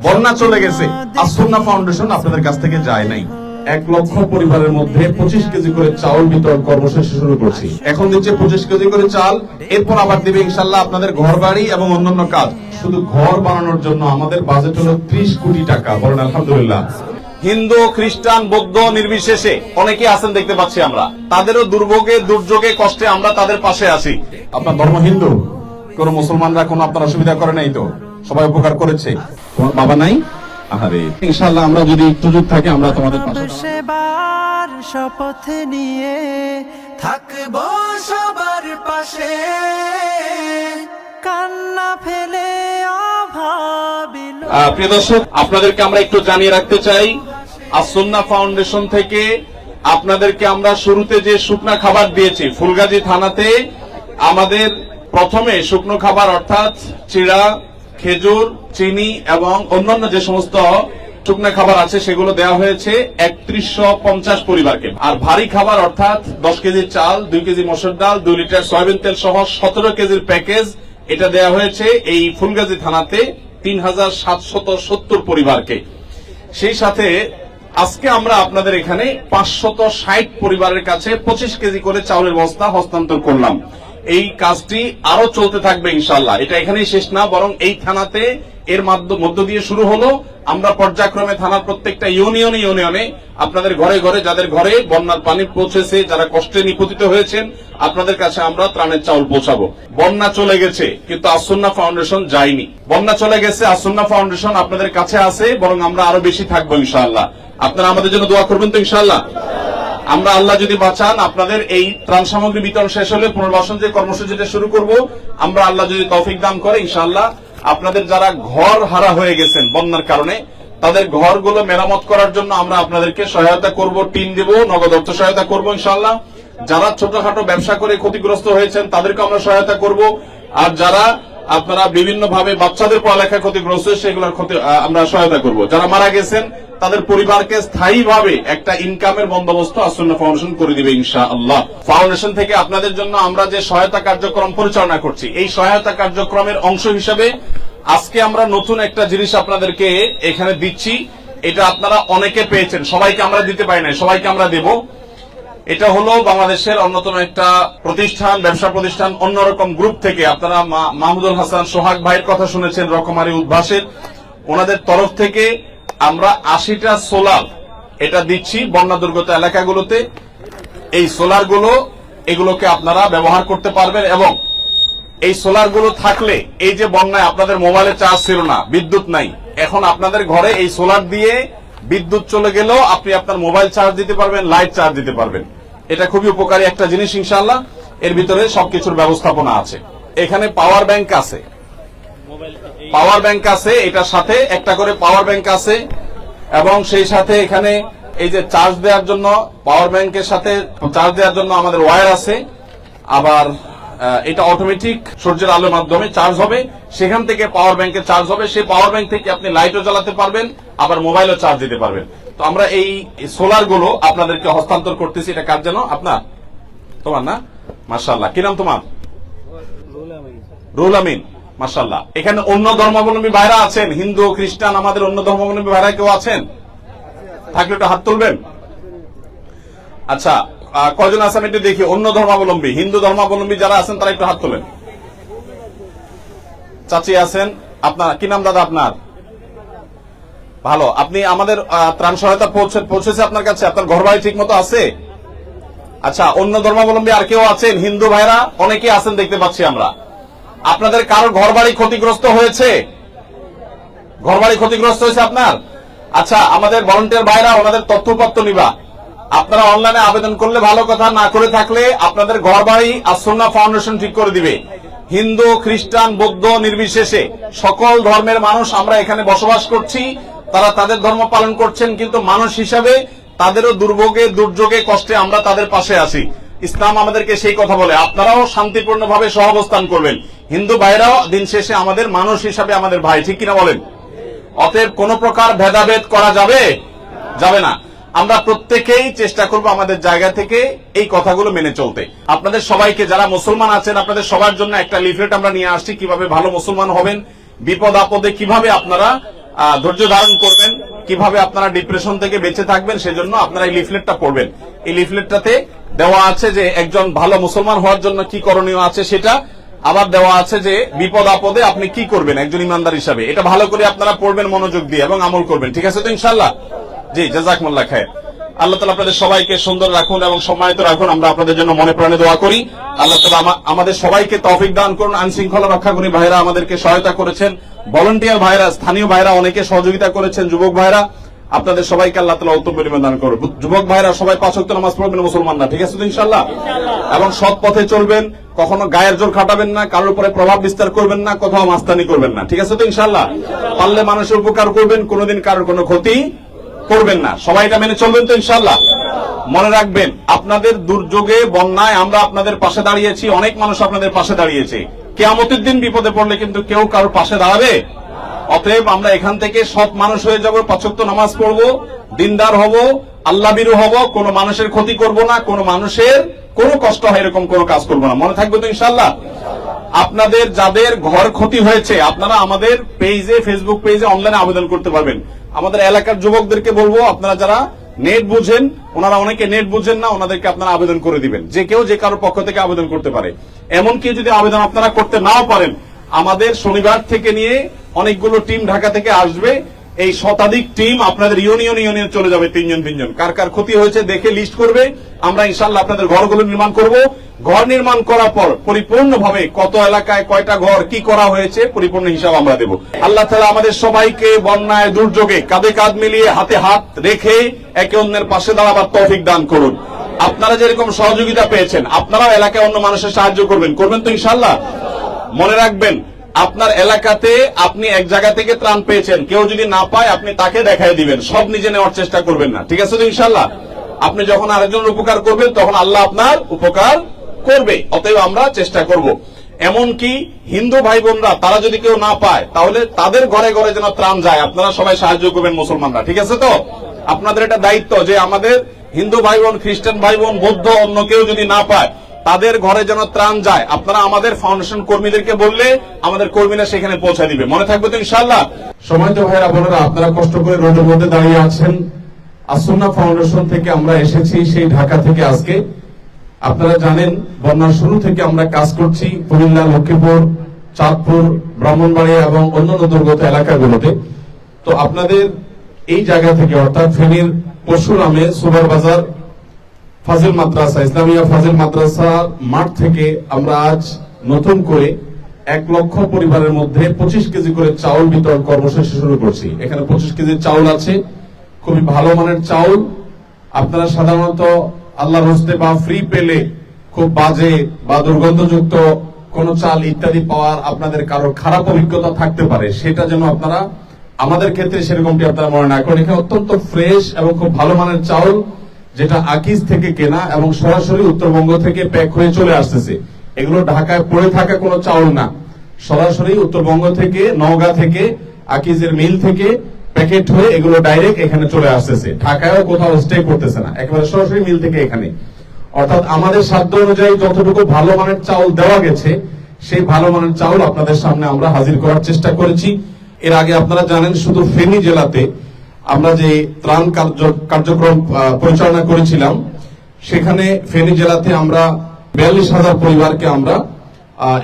বন্যা চলে গেছে, আস-সুন্নাহ ফাউন্ডেশন আপনাদের কাছ থেকে যায় নাই। 1 লক্ষ পরিবারের মধ্যে 25 কেজি করে চাউল বিতরণ কর্মসূচি শুরু করছি। এখন দিচ্ছে 25 কেজি করে চাল, এরপর আবার দিবে ইনশাআল্লাহ আপনাদের ঘর বাড়ি এবং অন্যান্য কাজ। শুধু ঘর বানানোর জন্য আমাদের বাজেট হলো 30 কোটি টাকা। বলেন আলহামদুলিল্লাহ। হিন্দু, খ্রিস্টান, বৌদ্ধ নির্বিশেষে অনেকে আছেন দেখতে পাচ্ছি আমরা, তাদেরও দুর্ভোগে, দুর্যোগে, কষ্টে আমরা তাদের পাশে আছি। আপনার ধর্ম হিন্দু, কোন মুসলমানরা কোনো আপনার অসুবিধা করে নাই তো? সবাই উপকার করেছে। তোমার বাবা নাই? আরে ইনশাআল্লাহ আমরা যদি সুযোগ থাকে আমরা তোমাদের পাশে সেবার শপথ নিয়ে থাকবো সবার পাশে, কান্না ফেলে অভাবিল। প্রিয় দর্শক, আপনাদেরকে আমরা একটু জানিয়ে রাখতে চাই, আস-সুন্নাহ ফাউন্ডেশন থেকে আপনাদেরকে আমরা শুরুতে যে শুকনা খাবার দিয়েছি, ফুলগাজী থানাতে আমাদের প্রথমে শুকনো খাবার অর্থাৎ চিড়া, খেজুর, চিনি এবং অন্যান্য যে সমস্ত শুকনো খাবার আছে সেগুলো দেওয়া হয়েছে 3150 পরিবারকে। আর ভারী খাবার অর্থাৎ 10 কেজি চাল, 2 কেজি মসুর ডাল, 2 লিটার সয়াবিন তেল সহ 17 কেজির প্যাকেজ, এটা দেওয়া হয়েছে এই ফুলগাজী থানাতে 3770 পরিবারকে। সেই সাথে আজকে আমরা আপনাদের এখানে 560 পরিবারের কাছে 25 কেজি করে চাউলের বস্তা হস্তান্তর করলাম। এই কাজটি আরো চলতে থাকবে ইনশাআল্লাহ। এটা এখানেই শেষ না, বরং এই থানাতে এর মধ্য দিয়ে শুরু হলো। আমরা পর্যায়ক্রমে থানার প্রত্যেকটা ইউনিয়নে আপনাদের ঘরে ঘরে, যাদের ঘরে বন্যার পানি পৌঁছেছে, যারা কষ্টে নিপতিত হয়েছেন, আপনাদের কাছে আমরা ত্রাণের চাউল পৌঁছাবো। বন্যা চলে গেছে কিন্তু আস-সুন্নাহ ফাউন্ডেশন যায়নি। বন্যা চলে গেছে, আস-সুন্নাহ ফাউন্ডেশন আপনাদের কাছে আছে, বরং আমরা আরো বেশি থাকবো ইনশাআল্লাহ। আপনারা আমাদের জন্য দোয়া করবেন তো ইনশাআল্লাহ। আমরা আল্লাহ যদি বাঁচান আপনাদের এই ত্রাণ সামগ্রী বিতরণ শেষ হলে পুনর্বাসন যে কর্মসূচিটা শুরু করব, আমরা আল্লাহ যদি তৌফিক দান করে ইনশাআল্লাহ আপনাদের যারা ঘর হারা হয়ে গেছেন বন্যার কারণে, তাদের ঘরগুলো মেরামত করার জন্য আমরা আপনাদেরকে সহায়তা করব, টিম দেব, নগদ অর্থ সহায়তা করব ইনশাআল্লাহ। যারা ছোটখাটো ব্যবসা করে ক্ষতিগ্রস্ত হয়েছেন তাদেরকে আমরা সহায়তা করব। আর যারা আপনারা বিভিন্ন ভাবে বাচ্চাদের পড়ালেখায় ক্ষতিগ্রস্ত, সেগুলোর আমরা সহায়তা করব। যারা মারা গেছেন তাদের পরিবারকে স্থায়ীভাবে একটা ইনকামের বন্দোবস্ত আস-সুন্নাহ ফাউন্ডেশন করে দিবে ইনশাআল্লাহ। ফাউন্ডেশন থেকে আপনাদের জন্য আমরা যে সহায়তা কার্যক্রম পরিচালনা করছি, এই সহায়তা কার্যক্রমের অংশ হিসেবে আজকে আমরা নতুন একটা জিনিস আপনাদেরকে এখানে দিচ্ছি। এটা আপনারা অনেকে পেয়েছেন, সবাইকে আমরা দিতে পারি না, সবাইকে আমরা দেব। এটা হলো বাংলাদেশের অন্যতম একটা প্রতিষ্ঠান, ব্যবসা প্রতিষ্ঠান, অন্যরকম গ্রুপ থেকে আপনারা মাহমুদুল হাসান সোহাগ ভাইয়ের কথা শুনেছেন, রকমারি উদ্ভাসের, ওনাদের তরফ থেকে আমরা 80টা সোলার এটা দিচ্ছি বন্যা দুর্গত এলাকাগুলোতে। এই সোলার গুলো এগুলোকে আপনারা ব্যবহার করতে পারবেন এবং এই সোলার গুলো থাকলে এই যে বন্যায় আপনাদের মোবাইলে চার্জ ছিল না, বিদ্যুৎ নাই, এখন আপনাদের ঘরে এই সোলার দিয়ে বিদ্যুৎ চলে গেলেও আপনি আপনার মোবাইল চার্জ দিতে পারবেন, লাইট চার্জ দিতে পারবেন। এটা খুবই উপকারী একটা জিনিস ইনশাআল্লাহ। এর ভিতরে সবকিছুর ব্যবস্থাপনা আছে। এখানে পাওয়ার ব্যাংক আছে, এটার সাথে একটা করে পাওয়ার ব্যাংক আছে এবং সেই সাথে এখানে এই যে চার্জ দেওয়ার জন্য, পাওয়ার ব্যাংকের সাথে চার্জ দেওয়ার জন্য আমাদের ওয়্যার আছে। আবার এটা অটোমেটিক সূর্যের আলোর মাধ্যমে চার্জ হবে, সেখান থেকে পাওয়ার ব্যাংকে চার্জ হবে, সেই পাওয়ার ব্যাংক থেকে আপনি লাইটও জ্বালাতে পারবেন, আবার মোবাইলও চার্জ দিতে পারবেন। তো আমরা এই সোলার গুলো আপনাদেরকে হস্তান্তর করতেছি। এটা কার জন্য? আপনার, তোমার না? মাশাআল্লাহ। কি নাম তোমার? রুহুল আমিন। মাশাআল্লাহ। এখানে অন্য ধর্মাবলম্বী ভাইরা আছেন, হিন্দু, খ্রিস্টান, আমাদের অন্য ধর্মাবলম্বী ভাইরা কেউ আছেন? থাকলে একটু হাত তুলবেন। আচ্ছা, কয়জন আছেন একটু দেখি? অন্য ধর্মাবলম্বী, হিন্দু ধর্মাবলম্বী যারা আছেন তারা একটু হাত তোলেন। চাচি আছেন। আপনার কি নাম দাদা আপনার? ভালো। আপনি আমাদের ত্রাণ সহায়তা পৌঁছেছে আপনার কাছে? আপনার ঘর বাড়ি ঠিক মতো আছে? আচ্ছা, অন্য ধর্মাবলম্বী আর কেউ আছেন? হিন্দু ভাইরা অনেকে আছেন দেখতে পাচ্ছি আমরা। আপনাদের কারো ঘর বাড়ি ক্ষতিগ্রস্ত হয়েছে? ঘর বাড়ি ক্ষতিগ্রস্ত হয়েছে আপনার? আচ্ছা, আমাদের ভলান্টিয়ার ভাইরা ওনাদের তথ্যপত্র নিবা। আপনারা অনলাইনে আবেদন করলে ভালো কথা, না করে থাকলে আপনাদের ঘর বাড়ি আস-সুন্নাহ ফাউন্ডেশন ঠিক করে দিবে। হিন্দু, খ্রিস্টান, বৌদ্ধ নির্বিশেষে সকল ধর্মের মানুষ আমরা এখানে বসবাস করছি। তারা তাদের ধর্ম পালন করছেন, কিন্তু মানুষ হিসাবে তাদেরও দুর্ভোগে, দুর্যোগে, কষ্টে আমরা তাদের পাশে আছি। ইসলাম আমাদেরকে সেই কথা বলে, আপনারাও শান্তিপূর্ণভাবে সহাবস্থান করবেন। হিন্দু ভাইরাও দিন শেষে আমাদের মানুষ হিসাবে আমাদের ভাই, ঠিক কিনা বলেন? অতএব কোন প্রকার ভেদাভেদ করা যাবে না। আমরা প্রত্যেকেই চেষ্টা করব আমাদের জায়গা থেকে এই কথাগুলো মেনে চলতে। আপনাদের সবাইকে, যারা মুসলমান আছেন, আপনাদের সবার জন্য একটা লিফলেট আমরা নিয়ে আসছি, কিভাবে ভালো মুসলমান হবেন, বিপদ আপদে কিভাবে আপনারা ধৈর্য ধারণ করবেন, কিভাবে আপনারা ডিপ্রেশন থেকে বেঁচে থাকবেন সেজন্য আপনারা এই লিফলেটটা পড়বেন। এই লিফলেটটাতে দেওয়া আছে যে একজন ভালো মুসলমান হওয়ার জন্য কি করণীয় আছে সেটা, আবার দেওয়া আছে যে বিপদ আপদে আপনি কি করবেন একজন ইমানদার হিসাবে। এটা ভালো করে আপনারা পড়বেন মনোযোগ দিয়ে এবং আমল করবেন, ঠিক আছে তো ইনশাআল্লাহ? জি, জাযাকুমুল্লাহ খায়ের। আল্লাহ তাআলা আপনাদের সবাইকে সুন্দর রাখুন এবং সম্মানিত রাখুন। আমরা আপনাদের জন্য মনে প্রাণে দোয়া করি। আল্লাহ তাআলা আমাদের সবাইকে তৌফিক দান করুন। আইন শৃঙ্খলা রক্ষাকারী ভাইরা আমাদেরকে সহায়তা করেছেন, ভলান্টিয়ার ভাইরা, স্থানীয় ভাইরা অনেকে সহযোগিতা করেছেন, যুবক ভাইরা, আপনাদের সবাইকে আল্লাহ তাআলা উত্তম পরিমাণ দান করুন। যুবক ভাইরা সবাই 5 ওয়াক্ত নামাজ পড়বেন মুসলমানরা, ঠিক আছে তো ইনশাআল্লাহ? এবং সৎ পথে চলবেন, কখনো গায়ের জোর খাটাবেন না, কারোর উপরে প্রভাব বিস্তার করবেন না, কোথাও মাস্তানি করবেন না, ঠিক আছে তো ইনশাআল্লাহ? পারলে মানুষের উপকার করবেন, কোনোদিন কারোর কোনো ক্ষতি করবেন না। সবাই এটা মেনে চলবেন তো ইনশাআল্লাহ? মনে রাখবেন, আপনাদের দুর্যোগে, বন্যায় আমরা আপনাদের পাশে দাঁড়িয়েছি, অনেক মানুষ আপনাদের পাশে দাঁড়িয়েছে। কিয়ামতের দিন বিপদে পড়লে কিন্তু কেউ কারোর পাশে দাঁড়াবে। অতএব আমরা এখান থেকে সৎ মানুষ হয়ে যাব, 5 ওয়াক্ত নামাজ পড়বো, দিনদার হব, আল্লাহ বিরু হব, কোন মানুষের ক্ষতি করব না, কোন মানুষের কোনো কষ্ট হয় এরকম কোনো কাজ করব না। মনে থাকবে তো ইনশাআল্লাহ? আপনাদের যাদের ঘর ক্ষতি হয়েছে আপনারা আমাদের পেজে, ফেসবুক পেজে অনলাইনে আবেদন করতে পারবেন। আমাদের এলাকার যুবকদেরকে বলবো, আপনারা যারা নেট বুঝেন, ওনারা অনেকে নেট বুঝেন না, ওনাদেরকে আপনারা আবেদন করে দিবেন। যে কেউ যে কারোর পক্ষ থেকে আবেদন করতে পারে। এমনকি যদি আবেদন আপনারা করতে নাও পারেন, আমাদের শনিবার থেকে নিয়ে অনেকগুলো টিম ঢাকা থেকে আসবে। এই শতাধিক টিম আপনাদের ইউনিয়ন চলে যাবে, 3জন কার কার ক্ষতি হয়েছে দেখে লিস্ট করবে। আমরা ইনশাআল্লাহ আপনাদের ঘরগুলো নির্মাণ করব। ঘর নির্মাণ করার পর পরিপূর্ণভাবে কত এলাকায় কয়টা ঘর কি করা হয়েছে পরিপূর্ণ হিসাব আমরা দেব। আল্লাহ তাআলা আমাদের সবাইকে বন্যায়, দুর্যোগে কাঁধে কাঁধ মিলিয়ে, হাতে হাত রেখে একে অন্যের পাশে দাঁড়াবার তৌফিক দান করুন। আপনারা যেরকম সহযোগিতা পেয়েছেন, আপনারাও এলাকায় অন্য মানুষের সাহায্য করবেন তো ইনশাআল্লাহ? মনে রাখবেন, আপনার এলাকাতে আপনি এক জায়গা থেকে ত্রাণ পেয়েছেন, কেউ যদি না পায় আপনি তাকে দেখায় দিবেন, সব নিজে নেওয়ার চেষ্টা করবেন না, ঠিক আছে তো ইনশাআল্লাহ? আপনি যখন আরেকজনের উপকার করবেন তখন আল্লাহ আপনার উপকার করবে। অতএব আমরা চেষ্টা করব। এমনকি হিন্দু ভাই বোনরা, তারা যদি কেউ না পায় তাহলে তাদের ঘরে ঘরে যেন ত্রাণ যায়, আপনারা সবাই সাহায্য করবেন মুসলমানরা, ঠিক আছে তো? আপনাদের এটা দায়িত্ব যে আমাদের হিন্দু ভাই বোন, খ্রিস্টান ভাই বোন, বৌদ্ধ অন্য কেউ যদি না পায় তাদের ঘরে যেন ত্রাণ যায়। আপনারা আমাদের ফাউন্ডেশন কর্মীদেরকে বললে আমাদের কর্মীরা সেখানে পৌঁছে দিবে। মনে থাকবে তো ইনশাআল্লাহ? সময়ত ভাইরা বোনেরা, আপনারা কষ্ট করে রোদের মধ্যে দাঁড়িয়ে আছেন। আসুন্নাহ ফাউন্ডেশন থেকে আমরা এসেছি সেই ঢাকা থেকে আজকে। আপনারা জানেন বন্যার শুরু থেকে আমরা কাজ করছি কুমিল্লা, লক্ষ্মীপুর, চাঁদপুর, ব্রাহ্মণবাড়িয়া এবং অন্যান্য দুর্গত এলাকাগুলোতে। তো আপনাদের এই জায়গা থেকে, অর্থাৎ ফেনীর পরশুরামে সুপার বাজার ফাজিল মাদ্রাসা, ইসলামিয়া ফাজিল মাদ্রাসা মাঠ থেকে আমরা আজ নতুন করে 1 লক্ষ পরিবারের মধ্যে 25 কেজি করে চাউল বিতরণ কর্মসূচি শুরু করছি। এখানে 25 কেজি চাউল আছে, খুবই ভালো মানের চাউল। আপনারা সাধারণত আল্লাহর হস্তে বা ফ্রি পেলে খুব বাজে বা দুর্গন্ধযুক্ত কোন চাল ইত্যাদি পাওয়ার আপনাদের কারো খারাপ অভিজ্ঞতা থাকতে পারে, সেটা যেন আপনারা আমাদের ক্ষেত্রে সেরকমটি আপনারা মনে না করেন। এখানে অত্যন্ত ফ্রেশ এবং খুব ভালো মানের চাউল, যেটা আকিজ থেকে কেনা এবং সরাসরি উত্তরবঙ্গ থেকে প্যাক হয়ে চলে আসতেছে। এগুলো ঢাকায় পড়ে থাকা কোনো চাউল না, সরাসরি উত্তরবঙ্গ থেকে, নওগাঁ থেকে, আকিজের মিল থেকে প্যাকেট হয়ে এগুলো ডাইরেক্ট এখানে চলে আসতেছে। ঢাকায়ও কোথাও স্টে করতেছে না, একেবারে সরাসরি মিল থেকে এখানে। অর্থাৎ আমাদের সাধ্য অনুযায়ী যতটুকু ভালো মানের চাউল দেওয়া গেছে, সেই ভালো মানের চাউল আপনাদের সামনে আমরা হাজির করার চেষ্টা করেছি। এর আগে আপনারা জানেন শুধু ফেনী জেলাতে আমরা যে ত্রাণ কার্যক্রম পরিচালনা করেছিলাম, সেখানে ফেনী জেলাতে আমরা 42,000 পরিবারকে আমরা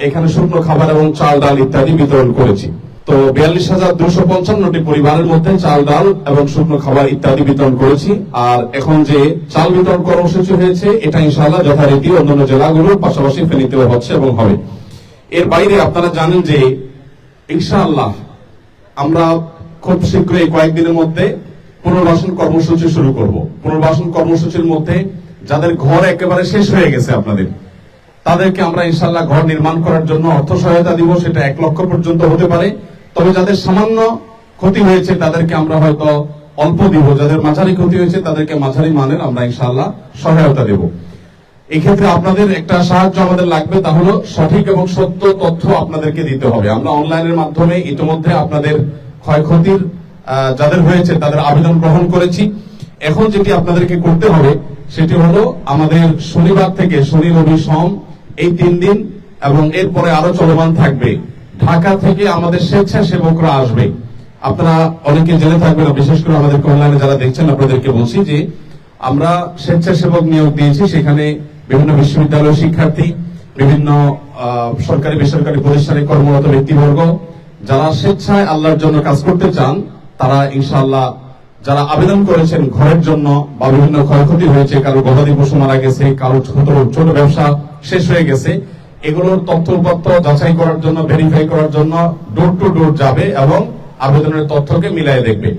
এখানে শুকনো খাবার এবং চাল ডাল ইত্যাদি বিতরণ করেছি। তো 42,255টি পরিবারের মধ্যে চাল ডাল এবং শুকনো খাবার ইত্যাদি বিতরণ করেছি। আর এখন যে চাল বিতরণ কর্মসূচি হয়েছে, এটা ইনশাআল্লাহ যথারীতি অন্যান্য জেলাগুলোর পাশাপাশি ফেনীতেও হচ্ছে এবং হবে। এর বাইরে আপনারা জানেন যে ইনশাআল্লাহ আমরা খুব শীঘ্রই কয়েকদিনের মধ্যে পুনর্বাসন কর্মসূচি শুরু করব। পুনর্বাসন কর্মসূচির মধ্যে যাদের ঘর একেবারে শেষ হয়ে গেছে আপনাদের, তাদেরকে আমরা ইনশাআল্লাহ ঘর নির্মাণ করার জন্য অর্থ সহায়তা দিব। সেটা 1 লক্ষ পর্যন্ত হতে পারে। তবে যাদের সামান্য ক্ষতি হয়েছে তাদেরকে আমরা হয়তো অল্প দিব, যাদের মাঝারি ক্ষতি হয়েছে তাদেরকে মাঝারি মানের আমরা ইনশাআল্লাহ সহায়তা দেব। এই ক্ষেত্রে আপনাদের একটা সাহায্য আমাদের লাগবে, তা হলো সঠিক এবং সত্য তথ্য আপনাদেরকে দিতে হবে। আমরা অনলাইনের মাধ্যমে ইতিমধ্যে আপনাদের ক্ষয়ক্ষতির যাদের হয়েছে তাদের আবেদন গ্রহণ করেছি। এখন যেটি আপনাদেরকে করতে হবে সেটি হলো আমাদের শনিবার থেকে, শনি রবি সোম এই 3 দিন এবং এরপরে আরো চলমান থাকবে, ঢাকা থেকে আমাদের স্বেচ্ছাসেবকরা আসবে আপনারা অনেকে জেনে থাকবেন, বিশেষ করে আমাদের অনলাইনে যারা দেখছেন আপনাদেরকে বলছি যে আমরা স্বেচ্ছাসেবক নিয়োগ দিয়েছি। সেখানে বিভিন্ন বিশ্ববিদ্যালয়ের শিক্ষার্থী, বিভিন্ন সরকারি বেসরকারি প্রতিষ্ঠানে কর্মরত ব্যক্তিবর্গ যারা স্বেচ্ছায় আল্লাহর জন্য কাজ করতে চান, তারা ইনশাআল্লাহ যারা আবেদন করেছেন ঘরের জন্য বা বিভিন্ন ক্ষয়ক্ষতি হয়েছে, কারো গবাদি পশু মারা গেছে, কারো ছোট ব্যবসা শেষ হয়ে গেছে, এগুলোর তথ্য উপাত্ত যাচাই করার জন্য, ভেরিফাই করার জন্য ডোর টু ডোর যাবে এবং আবেদনের তথ্যকে মিলাই দেখবে।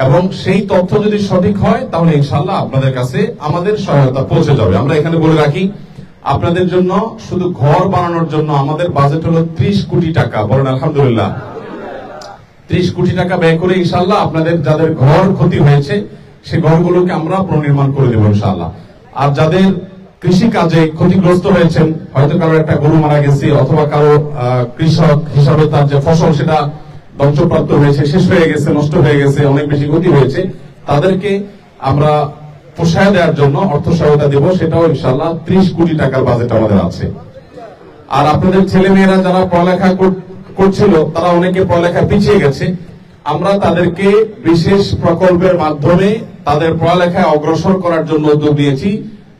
এবং সেই তথ্য যদি সঠিক হয় তাহলে ইনশাআল্লাহ আপনাদের কাছে আমাদের সহায়তা পৌঁছে যাবে। আমরা এখানে বলে রাখি, আপনাদের জন্য শুধু ঘর বানানোর জন্য আমাদের বাজেট হলো 30 কোটি টাকা। বলেন আলহামদুলিল্লাহ। 30 কোটি টাকা ব্যয় করে ইনশাআল্লাহ আপনাদের যাদের ঘর ক্ষতি হয়েছে সেই ঘরগুলোকে আমরা পুনর্নির্মাণ করে দেবো ইনশাআল্লাহ। আর যাদের কৃষি কাজে ক্ষতিগ্রস্ত হয়েছেন, হয়তো কারো একটা গরু মারা গেছে অথবা কারো কৃষক হিসাবে তার যে ফসল সেটা ধ্বংসপ্রাপ্ত হয়েছে, শেষ হয়ে গেছে, নষ্ট হয়ে গেছে, অনেক বেশি ক্ষতি হয়েছে, তাদেরকে আমরা পোষায় দেওয়ার জন্য অর্থ সহায়তা দেব। সেটাও ইনশাআল্লাহ 30 কোটি টাকার বাজেট আমাদের আছে। আর আপনাদের ছেলে মেয়েরা যারা পড়ালেখা করছিল তারা অনেকে পড়ালেখা পিছিয়ে গেছে, আমরা তাদেরকে বিশেষ প্রকল্পের মাধ্যমে তাদের পড়ালেখায় অগ্রসর করার জন্য উদ্যোগ নিয়েছি।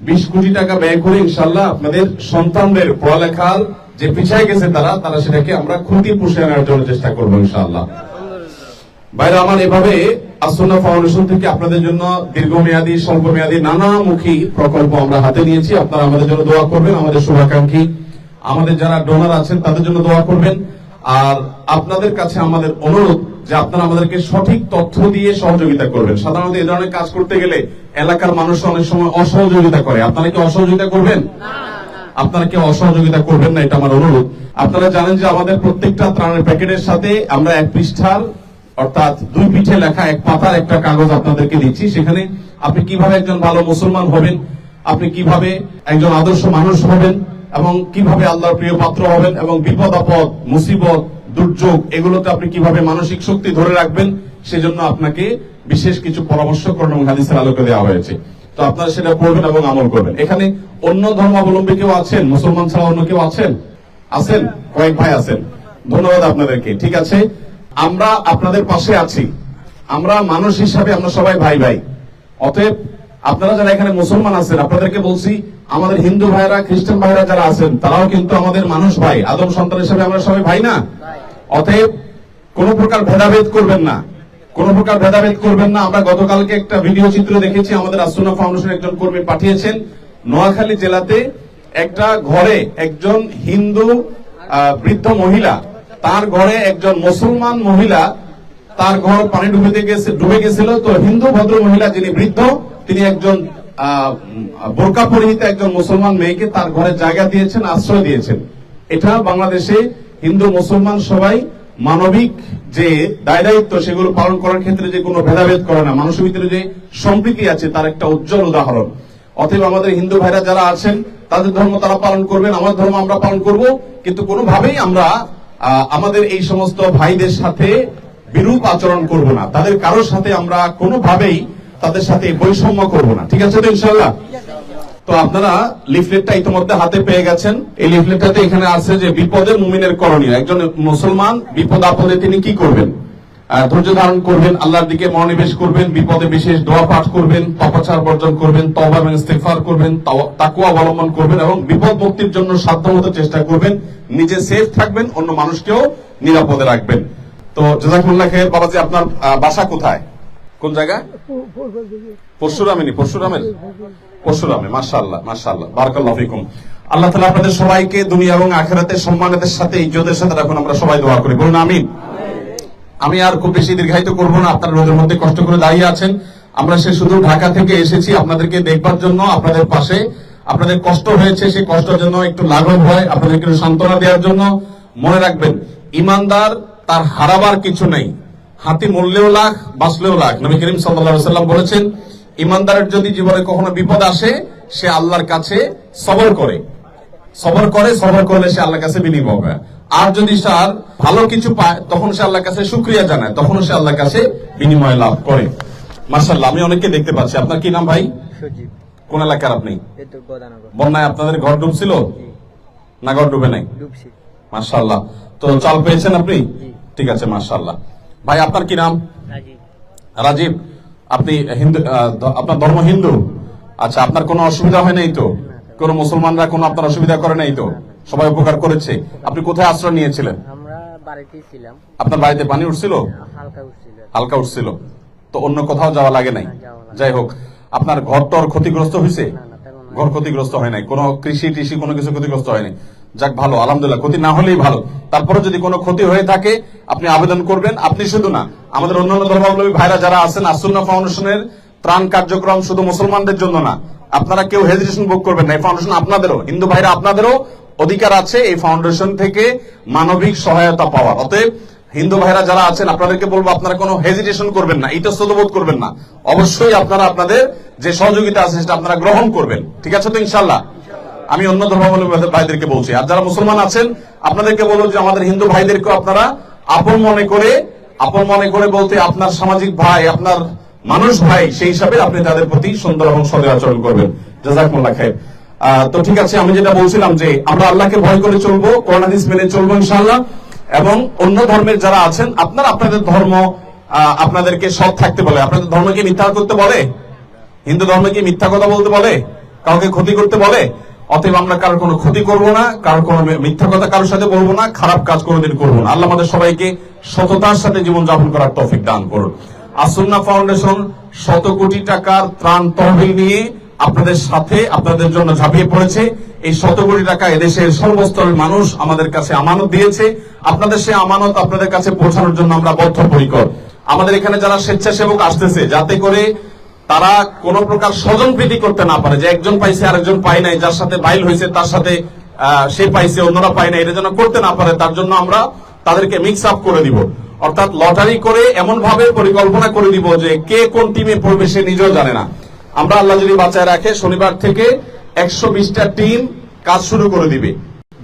20 কোটি টাকা ব্যয় করে ইনশাআল্লাহ আপনাদের সন্তানদের পড়ালেখার যে পিছিয়ে গেছে তারা সেটাকে আমরা খুঁটি পুষে আনার জন্য চেষ্টা করবো ইনশাআল্লাহ। বাইরে আমার এভাবে আসুন্নাহ ফাউন্ডেশন থেকে আপনাদের জন্য দীর্ঘমেয়াদী, স্বল্পমেয়াদী নানামুখী প্রকল্প আমরা হাতে নিয়েছি। আপনারা আমাদের জন্য দোয়া করবেন, আমাদের শুভাকাঙ্ক্ষী, আমাদের যারা ডোনার আছেন তাদের জন্য দোয়া করবেন। আর আপনাদের কাছে আমাদের অনুরোধ যে আপনারা আমাদেরকে সঠিক তথ্য দিয়ে সহযোগিতা করবেন। সাধারণত এই ধরনের কাজ করতে গেলে এলাকার মানুষ অনেক সময় অসহযোগিতা করে। আপনারা কি অসহযোগিতা করবেন? আপনারা কেউ অসহযোগিতা করবেন না, এটা আমার অনুরোধ। আপনারা জানেন যে আমাদের প্রত্যেকটা ত্রাণের প্যাকেটের সাথে আমরা 1 পৃষ্ঠার অর্থাৎ 2 পিঠে লেখা 1 পাতার একটা কাগজ আপনাদেরকে দিচ্ছি। সেখানে আপনি কিভাবে একজন ভালো মুসলমান হবেন, আপনি কিভাবে একজন আদর্শ মানুষ হবেন এবং কিভাবে আল্লাহর প্রিয় পাত্র হবেন এবং বিপদ আপদ, মুসিবত, দুর্যোগ এগুলোতে আপনি কিভাবে মানসিক শক্তি ধরে রাখবেন, সেজন্য আপনাকে বিশেষ কিছু পরামর্শ করণ এবং হাদিসের আলোকে দেওয়া হয়েছে। তো আপনারা সেটা পড়বেন এবং আমল করবেন। এখানে অন্য ধর্মাবলম্বী কেউ আছেন? মুসলমান ছাড়া অন্য কেউ আছেন? আছেন? কয়েক ভাই আছেন, ধন্যবাদ আপনাদেরকে। ঠিক আছে, আমরা আপনাদের পাশে আছি। আমরা মানুষ হিসাবে আমরা সবাই ভাই ভাই। অতএব আপনারা যারা এখানে মুসলমান আছেন, আপনাদেরকে বলছি, আমাদের হিন্দু ভাইরা, খ্রিস্টান ভাইরা যারা আছেন তারাও কিন্তু আমাদের মানুষ ভাই, আদম সন্তান হিসাবে আমরা সবাই ভাই না? অতএব কোন প্রকার ভেদাভেদ করবেন না, কোন প্রকার ভেদাভেদ করবেন না। আমরা গতকালকে একটা ভিডিও চিত্র দেখেছি, আমাদের আসুন্নাহ ফাউন্ডেশন একজন কর্মী পাঠিয়েছেন। নোয়াখালী জেলাতে একটা ঘরে একজন হিন্দু বৃদ্ধ মহিলা, তার ঘরে একজন মুসলমান মহিলা, তার ঘর পানি ডুবে গেছিল। তো হিন্দু ভদ্র মহিলা যিনি বৃদ্ধ, তিনি একজন বোরকা পরিহিত একজন মুসলমান মেয়েকে তার ঘরে জায়গা দিয়েছেন, আশ্রয় দিয়েছেন। এটা বাংলাদেশে হিন্দু মুসলমান সবাই মানবিক যে দায় দায়িত্ব সেগুলো পালন করার ক্ষেত্রে যে কোনো ভেদাভেদ করে না, মানুষের ভিতরে যে সম্প্রীতি আছে তার একটা উজ্জ্বল উদাহরণ। অতএব আমাদের হিন্দু ভাইরা যারা আছেন তাদের ধর্ম তারা পালন করবেন, আমার ধর্ম আমরা পালন করব, কিন্তু কোনোভাবেই আমরা আমাদের এই সমস্ত ভাইদের সাথে বিরূপ আচরণ করব না, তাদের কারোর সাথে আমরা কোনোভাবেই তাদের সাথে বৈষম্য করব না। ঠিক আছে তো ইনশাআল্লাহ? তো আপনারা লিফলেটটা ইতিমধ্যে হাতে পেয়ে গেছেন। এই লিফলেটটাতে এখানে আছে যে বিপদে মুমিনের করণীয়। একজন মুসলমান বিপদ আপদে তিনি কি করবেন? ধৈর্য ধারণ করবেন, আল্লাহর দিকে মনোনিবেশ করবেন, বিপদে বিশেষ দোয়া পাঠ করবেন, পাপাচার বর্জন করবেন, তওবা এবং ইস্তিগফার করবেন, তাকওয়া অবলম্বন করবেন এবং বিপদ মুক্তির জন্য সাধ্যমতো চেষ্টা করবেন। নিজে সেফ থাকবেন, অন্য মানুষকেও নিরাপদে রাখবেন। তো জাযাকুমুল্লাহ খাইর। বাবাজি, আপনার বাসা কোথায়, কোন জায়গায়? পরশুরামে। মাশাআল্লাহ, মাশাআল্লাহ, বারাকাল্লাহু ফিকুম। আল্লাহ তাআলা আপনাদের সবাইকে দুনিয়া এবং আখিরাতে সম্মানের সাথে, ইজ্জতের সাথে রাখুন। আমরা সবাই দোয়া করি, বলুন আমিন। আমি আর খুব বেশি দীর্ঘায়িত করব না, আপনারা রোদের মধ্যে কষ্ট করে দাঁড়িয়ে আছেন। আমরা শুধু ঢাকা থেকে এসেছি আপনাদেরকে দেখবার জন্য, আপনাদের পাশে। আপনাদের কষ্ট হয়েছে, সেই কষ্টের জন্য একটু লাঘব হয়, আপনাদেরকে সান্ত্বনা দেওয়ার জন্য। মনে রাখবেন, ইমানদার তার হারাবার কিছু নেই, হাতি মরলেও লাখ, বাঁচলেও লাখ। নবী করিম সাল্লাল্লাহু আলাইহি ওয়াসাল্লাম বলেছেন, ইমানদারের যদি জীবনে কখনো বিপদ আসে, সে আল্লাহর কাছে সবর করলে সে আল্লাহর কাছে বিনিময় পায়। আর যদি তার ভালো কিছু পায়, তখন সে আল্লাহর কাছে শুকরিয়া জানায়, তখন সে আল্লাহর কাছে বিনিময় লাভ করে। মাশাআল্লাহ, আমি অনেককে দেখতে পাচ্ছি। আপনার কি নাম ভাই? সজীব। কোন এলাকার আপনি? বন্যায় আপনাদের ঘর ডুবছিল না? ঘর ডুবে নাই? মাশাআল্লাহ। তো চাল পেয়েছেন আপনি? ঠিক আছে, মাশাআল্লাহ। ভাই আপনার কি নাম? রাজীব। রাজীব, আপনি হিন্দু, আপনার ধর্ম হিন্দু? আচ্ছা, আপনার কোনো অসুবিধা হয় নাই তো? কোনো মুসলমানরা কোনো আপনার অসুবিধা করে নাই তো? সবাই উপকার করেছে। আপনি কোথায় আশ্রয় নিয়েছিলেন? আমরা বাড়িতেই ছিলাম, আপনার বাড়িতে পানি উঠছিল? হালকা উঠছিল। হালকা উঠছিল তো অন্য কোথাও যাওয়া লাগে নাই? যাই হোক, আপনার ঘর টর ক্ষতিগ্রস্ত হয়েছে? ঘর ক্ষতিগ্রস্ত হয় নাই, কোনো কৃষি টিষি কোনো কিছু ক্ষতিগ্রস্ত হয়নি? যাক, ভালো, আলহামদুলিল্লাহ। ক্ষতি না হলেই ভালো। তারপরে যদি কোনো ক্ষতি হয়ে থাকে আপনি আবেদন করবেন। আপনি শুধু না, আমাদের অন্যান্য ধর্মাবলম্বী ভাইরা যারা আছেন, আসুন্নাহ ফাউন্ডেশনের ত্রাণ কার্যক্রম শুধু মুসলমানদের জন্য না। আপনারা কেউ হেজিটেশন বুক করবেন না, এই ফাউন্ডেশন আপনাদেরও, হিন্দু ভাইরা আপনাদেরও অধিকার আছে এই ফাউন্ডেশন থেকে মানবিক সহায়তা পাওয়ার। অতএব হিন্দু ভাইরা যারা আছেন আপনাদেরকে বলবো, আপনারা কোনো হেজিটেশন করবেন না, ইতস্তত করবেন না। অবশ্যই আপনারা আপনাদের যে সহযোগিতা আছে সেটা আপনারা গ্রহণ করবেন। ঠিক আছে তো ইনশাল্লাহ? আমি অন্য ধর্মাবলম্বী ভাইদেরকে বলছি, আর যারা মুসলমান আছেন আপনাদেরকে বলবো যে আমাদের হিন্দু ভাইদেরকে আপনারা আপন মনে করে বলতে আপনার সামাজিক ভাই, আপনার মানুষ ভাই, সেই হিসাবে আপনি তাদের প্রতি সুন্দর এবং সদয় আচরণ করবেন। জাযাকুমুল্লাহ খাইর। তো ঠিক আছে, আমি যেটা বলছিলাম যে আমরা আল্লাহকে ভয় করে চলবো, কোরআন হাদিস মেনে চলবো ইনশাআল্লাহ। এবং অন্য ধর্মের যারা আছেন আপনারা আপনাদের ধর্ম আপনাদেরকে সৎ থাকতে বলে। আপনাদের ধর্মকে মিথ্যা করতে বলে? হিন্দু ধর্মকে মিথ্যা কথা বলতে বলে? কাউকে ক্ষতি করতে বলে? অতএব আমরা কারোর কোনো ক্ষতি করব না, কারোর কোনো মিথ্যা কথা কারোর সাথে বলবো না, খারাপ কাজ কোনোদিন করবো না। আল্লাহ আমাদের সবাইকে সততার সাথে জীবন যাপন করার তৌফিক দান করুন। আসুন্নাহ ফাউন্ডেশন 100 কোটি টাকার ত্রাণ তহবিল নিয়ে আপনাদের সাথে, আপনাদের জন্য ঝাঁপিয়ে পড়েছে। এই 100 কোটি টাকা এদেশের সর্বস্তরের মানুষ আমাদের কাছে আমানত দিয়েছে। আপনাদের সেই আমানত আপনাদের কাছে পৌঁছানোর জন্য আমরা বদ্ধপরিকর। আমাদের এখানে যারা স্বেচ্ছাসেবক আসতেছে, যাতে করে তারা কোন প্রকার স্বজনপ্রীতি করতে না পারে, যে একজন পাইছে আরেকজন পায় নাই, যার সাথে বাইল হয়েছে তার সাথে সে পাইছে অন্যরা পায় না, এটা যেন করতে না পারে, তার জন্য আমরা তাদেরকে মিক্স আপ করে দিব। অর্থাৎ লটারি করে এমন ভাবে পরিকল্পনা করে দিব যে কে কোন টিমে পড়বে সে নিজেও জানে না। আমরা আল্লাহ যদি বাঁচায় রাখে শনিবার থেকে 120টা টিম কাজ শুরু করে দিবে।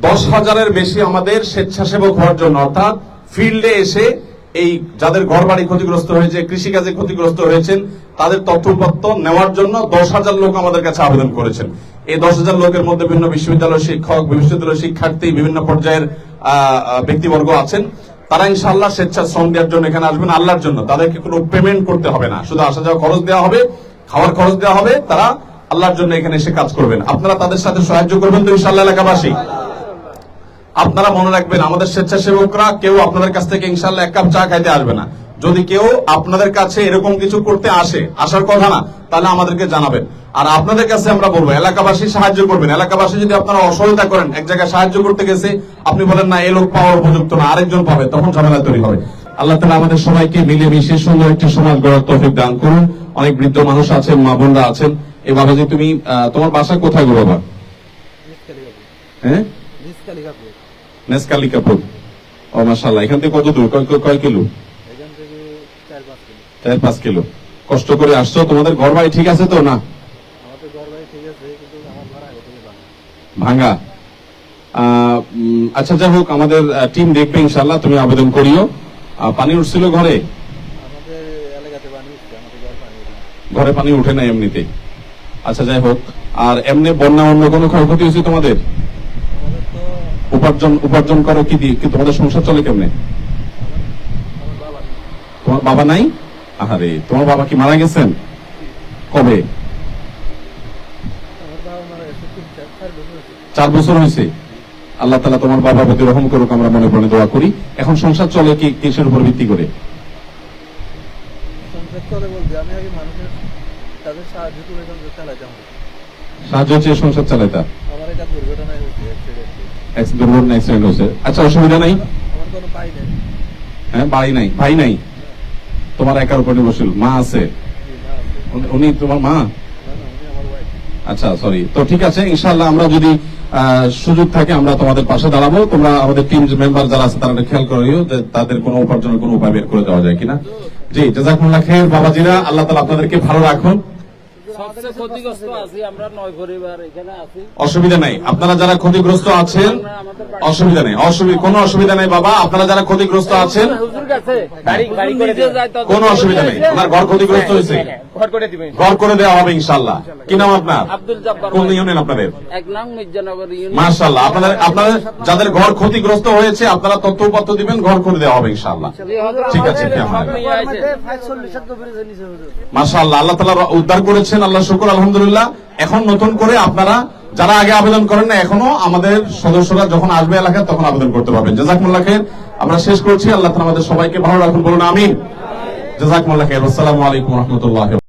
10,000-এর বেশি আমাদের স্বেচ্ছাসেবক হওয়ার জন্য, অর্থাৎ ফিল্ডে এসে এই যাদের ঘর বাড়ি ক্ষতিগ্রস্ত হয়েছে, কৃষিকাজে ক্ষতিগ্রস্ত হয়েছেন, তাদের তথ্যপত্র নেওয়ার জন্য 10,000 লোক আমাদের কাছে আবেদন করেছেন। এই 10,000 লোকের মধ্যে বিভিন্ন বিশ্ববিদ্যালয়ের শিক্ষক, বিশ্ববিদ্যালয়ের শিক্ষার্থী, বিভিন্ন পর্যায়ের ব্যক্তিবর্গ আছেন। তারা ইনশাআল্লাহ স্বেচ্ছাশ্রম দেওয়ার জন্য এখানে আসবেন আল্লাহর জন্য। তাদেরকে কোনো পেমেন্ট করতে হবে না, শুধু আসা যাওয়া খরচ দেওয়া হবে, খাওয়ার খরচ দেওয়া হবে। তারা আল্লাহর জন্য এখানে এসে কাজ করবেন। আপনারা তাদের সাথে সাহায্য করবেন তো ইনশাআল্লাহ এলাকাবাসী? আপনারা মনে রাখবেন, আমাদের স্বেচ্ছাসেবকরা কেউ আপনাদের কাছ থেকে ইনশাআল্লাহ 1 কাপ চা খাইতে আসবে না। যদি কেউ আপনাদের কাছে এরকম কিছু করতে আসার কথা না, তাহলে আমাদেরকে জানাবেন। আর আপনাদের কাছে আমরা বলবো, এলাকাবাসী সাহায্য করবেন। এলাকাবাসী যদি আপনারা অসহায়তা করেন, এক জায়গায় সাহায্য করতে গেছে আপনি বলেন না এই লোক পাওয়ার উপযুক্ত না, আরেকজন পাবে, তখন ঝামেলা তৈরি হবে। আল্লাহ তাআলা আমাদের সবাইকে মিলেমিশে সুন্দর একটি সমাজ গড়ার তৌফিক দান করুন। অনেক বৃদ্ধ মানুষ আছেন, মা বোনরা আছেন। এই বাবাজি, তুমি তোমার বাসা কোথায় গো বাবা? হ্যাঁ, নেসকালিকাপুর। ও মাশাআল্লাহ, এখান থেকে কত দূর? কয় কিলো? 4-5 কিলো। কষ্ট করে আসছো। তোমাদের ঘর বাড়ি ঠিক আছে তো? না, ভাঙা। আচ্ছা, যাই হোক, আমাদের টিম দেখবে ইনশাআল্লাহ। তুমি আবেদন করিও। পানি উঠছিল ঘরে? ঘরে পানি উঠে না এমনিতে? আচ্ছা, যাই হোক। আর এমনি বন্যা অন্য কোনো ক্ষয়ক্ষতি হয়েছে তোমাদের? উপার্জন করো কি দিয়ে? তোমাদের সংসার চলে কেমনে? তোমার বাবা নাই? আহারে, তোমার বাবা কি মারা গেছেন? কবে? 4 বছর হয়েছে। আল্লাহ তাআলা তোমার বাবার প্রতি রহম করুক, আমরা মনে প্রাণে দোয়া করি। এখন সংসার চলে কি কিসের উপর ভিত্তি করে? সাহায্য চেয়ে সংসার চালাইতা? দুর্ঘটনা, অ্যাক্সিডেন্ট হয়েছে। আচ্ছা, অসুবিধা নাই? হ্যাঁ, বাড়ি নাই, ভাই নাই, তোমার একার উপর নির্ভরশীল। মা আছে? উনি তোমার মা? আচ্ছা, সরি। তো ঠিক আছে, ইনশাআল্লাহ আমরা যদি সুযোগ থাকে আমরা তোমাদের পাশে দাঁড়াবো। তোমরা আমাদের টিম মেম্বার যারা আছে তারা খেয়াল করিও যে তাদের কোনো উপার্জনের কোনো উপায় বের করে দেওয়া যায় কিনা। জি, জাযাকুমুল্লাহ খাইর। বাবাজিরা, আল্লাহ তাআলা আপনাদেরকে ভালো রাখুন। সবচেয়ে ক্ষতিগ্রস্ত আছি আমরা 9 পরিবার এখানে আছি। অসুবিধা নেই, আপনারা যারা ক্ষতিগ্রস্ত আছেন অসুবিধা নেই, কোনো অসুবিধা নেই বাবা। আপনারা যারা ক্ষতিগ্রস্ত আছেন হুজুর কাছে গাড়ি করে দিয়ে যায় তো কোনো অসুবিধা নেই। আপনার ঘর ক্ষতিগ্রস্ত হয়েছে, ঘর করে দিবেন। ঘর করে দেওয়া হবে ইনশাআল্লাহ। কি নাম আপনার? আব্দুল জব্বার। কোন ইউনিয়ন আপনাদের? এক নং মির্জানগর ইউনিয়ন। মাশাআল্লাহ। আপনাদের যাদের ঘর ক্ষতিগ্রস্ত হয়েছে আপনারা তথ্যপত্র দিবেন, ঘর করে দেওয়া হবে ইনশাআল্লাহ। ঠিক আছে, মাশাআল্লাহ। আল্লাহ তাআলা উদ্ধার করেছেন, আল্লাহ শুকর আলহামদুলিল্লাহ। এখন নতুন করে আপনারা যারা আগে আবেদন করেন না এখনো আমাদের সদস্যরা যখন আসবে এলাকায় তখন আবেদন করতে পারবেন। জাযাকুমুল্লাহ খাইর। আমরা শেষ করছি। আল্লাহ তাআলা আমাদের সবাইকে ভালো রাখুন, বলুন আমিন। জাযাকুমুল্লাহ খাইর। আসসালামু আলাইকুম ওয়া রাহমাতুল্লাহি।